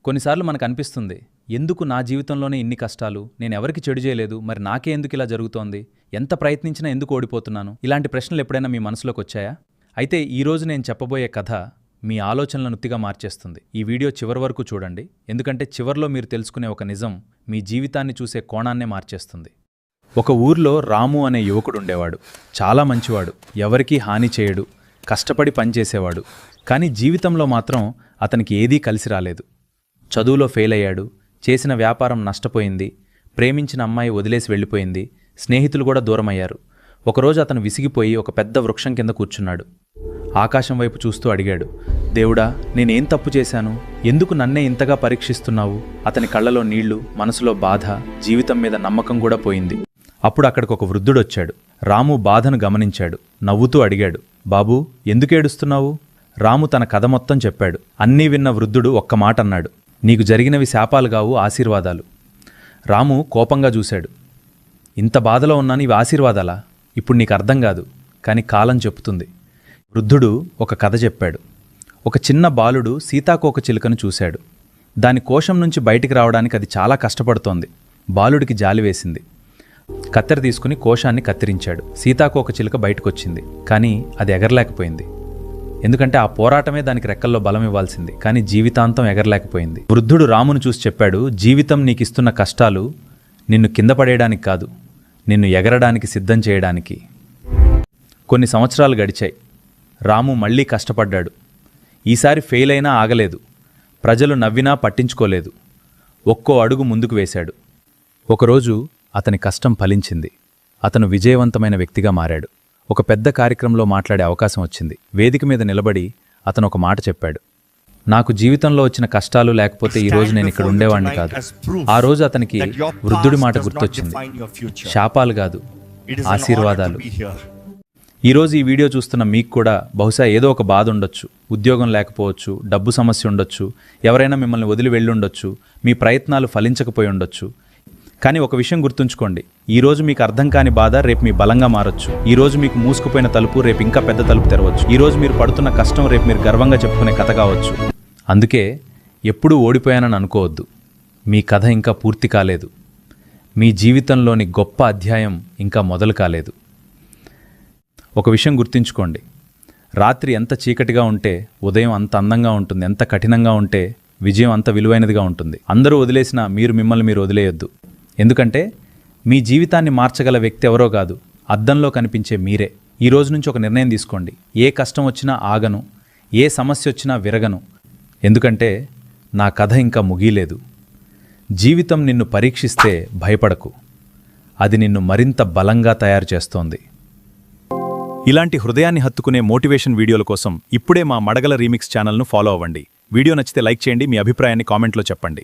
కొన్నిసార్లు మనకు అనిపిస్తుంది, ఎందుకు నా జీవితంలోనే ఇన్ని కష్టాలు, నేనెవరికి చెడు చేయలేదు, మరి నాకే ఎందుకు ఇలా జరుగుతోంది, ఎంత ప్రయత్నించినా ఎందుకు ఓడిపోతున్నాను? ఇలాంటి ప్రశ్నలు ఎప్పుడైనా మీ మనసులోకి వచ్చాయా? అయితే ఈరోజు నేను చెప్పబోయే కథ మీ ఆలోచనలను ఉత్తిగా మార్చేస్తుంది. ఈ వీడియో చివరి వరకు చూడండి, ఎందుకంటే చివర్లో మీరు తెలుసుకునే ఒక నిజం మీ జీవితాన్ని చూసే కోణాన్నే మార్చేస్తుంది. ఒక ఊర్లో రాము అనే యువకుడుండేవాడు. చాలా మంచివాడు, ఎవరికీ హాని చేయడు, కష్టపడి పనిచేసేవాడు. కానీ జీవితంలో మాత్రం అతనికి ఏదీ కలిసి రాలేదు. చదువులో ఫెయిల్ అయ్యాడు, చేసిన వ్యాపారం నష్టపోయింది, ప్రేమించిన అమ్మాయి వదిలేసి వెళ్ళిపోయింది, స్నేహితులు కూడా దూరమయ్యారు. ఒకరోజు అతను విసిగిపోయి ఒక పెద్ద వృక్షం కింద కూర్చున్నాడు. ఆకాశం వైపు చూస్తూ అడిగాడు, దేవుడా, నేనేం తప్పు చేశాను? ఎందుకు నన్నే ఇంతగా పరీక్షిస్తున్నావు? అతని కళ్ళలో నీళ్లు, మనసులో బాధ, జీవితం మీద నమ్మకం కూడా పోయింది. అప్పుడు అక్కడికి ఒక వృద్ధుడొచ్చాడు. రాము బాధను గమనించాడు. నవ్వుతూ అడిగాడు, బాబూ, ఎందుకేడుస్తున్నావు? రాము తన కథ మొత్తం చెప్పాడు. అన్నీ విన్న వృద్ధుడు ఒక్క మాట అన్నాడు, నీకు జరిగినవి శాపాలు కావు, ఆశీర్వాదాలు. రాము కోపంగా చూశాడు. ఇంత బాధలో ఉన్నాను, ఇవి ఆశీర్వాదాలా? ఇప్పుడు నీకు అర్థం కాదు, కానీ కాలం చెప్తుంది. వృద్ధుడు ఒక కథ చెప్పాడు. ఒక చిన్న బాలుడు సీతాకోక చిలుకను చూశాడు. దాని కోశం నుంచి బయటికి రావడానికి అది చాలా కష్టపడుతోంది. బాలుడికి జాలి వేసింది. కత్తెర తీసుకుని కోశాన్ని కత్తిరించాడు. సీతాకోక చిలుక బయటకొచ్చింది, కానీ అది ఎగరలేకపోయింది. ఎందుకంటే ఆ పోరాటమే దానికి రెక్కల్లో బలం ఇవ్వాల్సింది, కానీ జీవితాంతం ఎగరలేకపోయింది. వృద్ధుడు రామును చూసి చెప్పాడు, జీవితం నీకిస్తున్న కష్టాలు నిన్ను కింద పడేయడానికి కాదు, నిన్ను ఎగరడానికి సిద్ధం చేయడానికి. కొన్ని సంవత్సరాలు గడిచాయి. రాము మళ్లీ కష్టపడ్డాడు. ఈసారి ఫెయిల్ అయినా ఆగలేదు. ప్రజలు నవ్వినా పట్టించుకోలేదు. ఒక్కో అడుగు ముందుకు వేశాడు. ఒకరోజు అతని కష్టం ఫలించింది. అతను విజయవంతమైన వ్యక్తిగా మారాడు. ఒక పెద్ద కార్యక్రమంలో మాట్లాడే అవకాశం వచ్చింది. వేదిక మీద నిలబడి అతను ఒక మాట చెప్పాడు, నాకు జీవితంలో వచ్చిన కష్టాలు లేకపోతే ఈరోజు నేను ఇక్కడ ఉండేవాణ్ణి కాదు. ఆ రోజు అతనికి వృద్ధుడి మాట గుర్తొచ్చింది. శాపాలు కాదు, ఆశీర్వాదాలు. ఈరోజు ఈ వీడియో చూస్తున్న మీకు కూడా బహుశా ఏదో ఒక బాధ ఉండొచ్చు, ఉద్యోగం లేకపోవచ్చు, డబ్బు సమస్య ఉండొచ్చు, ఎవరైనా మిమ్మల్ని వదిలి వెళ్ళుండొచ్చు, మీ ప్రయత్నాలు ఫలించకపోయి ఉండొచ్చు. కానీ ఒక విషయం గుర్తుంచుకోండి, ఈరోజు మీకు అర్థం కాని బాధ రేపు మీ బలంగా మారొచ్చు. ఈరోజు మీకు మూసుకుపోయిన తలుపు రేపు ఇంకా పెద్ద తలుపు తెరవచ్చు. ఈరోజు మీరు పడుతున్న కష్టం రేపు మీరు గర్వంగా చెప్పుకునే కథ కావచ్చు. అందుకే ఎప్పుడూ ఓడిపోయానని అనుకోవద్దు. మీ కథ ఇంకా పూర్తి కాలేదు. మీ జీవితంలోని గొప్ప అధ్యాయం ఇంకా మొదలు కాలేదు. ఒక విషయం గుర్తుంచుకోండి, రాత్రి ఎంత చీకటిగా ఉంటే ఉదయం అంత అందంగా ఉంటుంది, ఎంత కఠినంగా ఉంటే విజయం అంత విలువైనదిగా ఉంటుంది. అందరూ వదిలేసినా మీరు మిమ్మల్ని మీరు వదిలేయొద్దు. ఎందుకంటే మీ జీవితాన్ని మార్చగల వ్యక్తి ఎవరో కాదు, అద్దంలో కనిపించే మీరే. ఈ రోజు నుంచి ఒక నిర్ణయం తీసుకోండి, ఏ కష్టం వచ్చినా ఆగను, ఏ సమస్య వచ్చినా విరగను. ఎందుకంటే నా కథ ఇంకా ముగియలేదు. జీవితం నిన్ను పరీక్షిస్తే భయపడకు, అది నిన్ను మరింత బలంగా తయారు చేస్తోంది. ఇలాంటి హృదయాన్ని హత్తుకునే మోటివేషన్ వీడియోల కోసం ఇప్పుడే మా మడగల రీమిక్స్ ఛానల్ను ఫాలో అవ్వండి. వీడియో నచ్చితే లైక్ చేయండి, మీ అభిప్రాయాన్ని కామెంట్లో చెప్పండి.